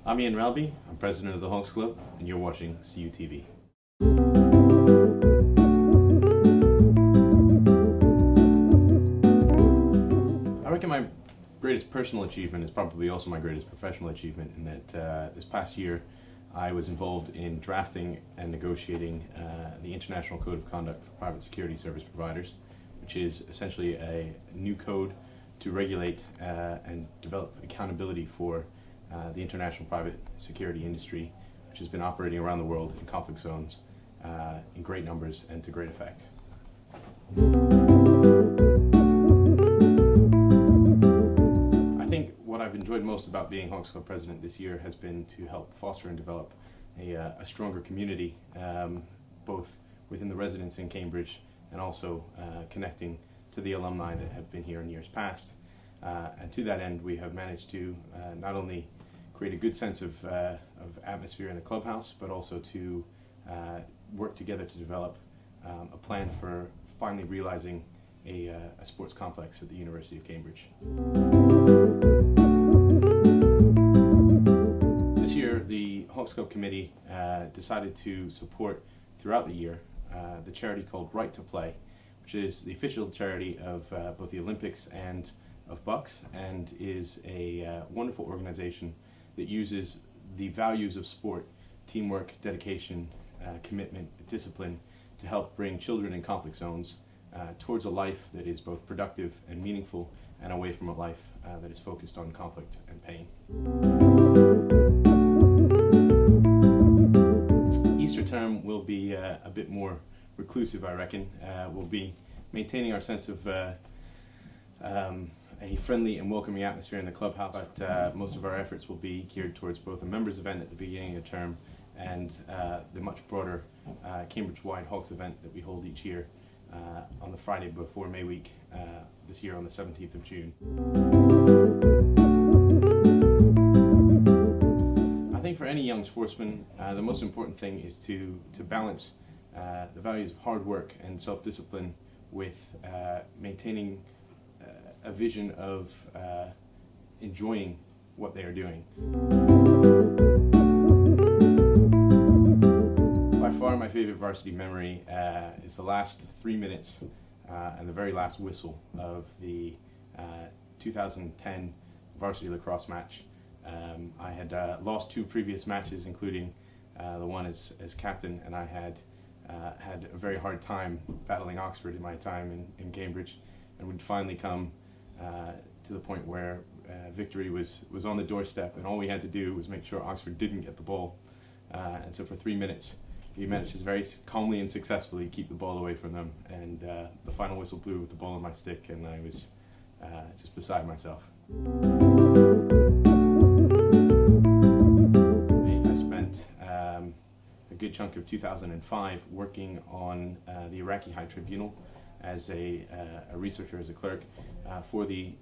I'm Ian Ralby, I'm president of the Hawks Club, and you're watching CUTV. I reckon my greatest personal achievement is probably also my greatest professional achievement in that this past year I was involved in drafting and negotiating the International Code of Conduct for Private Security Service Providers, which is essentially a new code to regulate and develop accountability for the international private security industry, which has been operating around the world in conflict zones in great numbers and to great effect. I think what I've enjoyed most about being Hawks Club president this year has been to help foster and develop a stronger community, both within the residents in Cambridge and also connecting to the alumni that have been here in years past. And to that end, we have managed to not only create a good sense of atmosphere in the clubhouse, but also to work together to develop a plan for finally realizing a sports complex at the University of Cambridge. This year, the Hawks Club Committee decided to support throughout the year the charity called Right to Play, which is the official charity of both the Olympics and of Bucks, and is a wonderful organization that uses the values of sport, teamwork, dedication, commitment, discipline, to help bring children in conflict zones towards a life that is both productive and meaningful, and away from a life that is focused on conflict and pain. Easter term will be a bit more reclusive, I reckon. We'll be maintaining our sense of a friendly and welcoming atmosphere in the clubhouse, but most of our efforts will be geared towards both a members event at the beginning of the term and the much broader Cambridge-wide Hawks event that we hold each year on the Friday before May Week, this year on the 17th of June. I think for any young sportsman, the most important thing is to balance the values of hard work and self-discipline with maintaining a vision of enjoying what they are doing. By far my favorite varsity memory is the last 3 minutes and the very last whistle of the 2010 varsity lacrosse match. I had lost 2 previous matches, including the one as captain, and I had had a very hard time battling Oxford in my time in Cambridge, and would finally come to the point where victory was on the doorstep, and all we had to do was make sure Oxford didn't get the ball. And so for 3 minutes, we managed to very calmly and successfully keep the ball away from them, and the final whistle blew with the ball in my stick, and I was just beside myself. I spent a good chunk of 2005 working on the Iraqi High Tribunal as a researcher, as a clerk, for the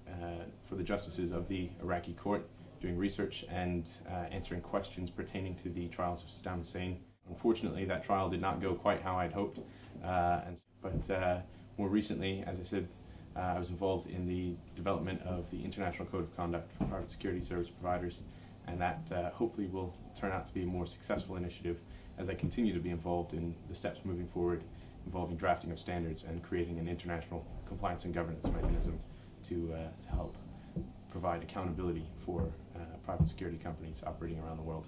justices of the Iraqi court, doing research and answering questions pertaining to the trials of Saddam Hussein. Unfortunately, that trial did not go quite how I'd hoped, but more recently, as I said, I was involved in the development of the International Code of Conduct for Private Security Service Providers, and that hopefully will turn out to be a more successful initiative as I continue to be involved in the steps moving forward involving drafting of standards and creating an international compliance and governance mechanism to help provide accountability for private security companies operating around the world.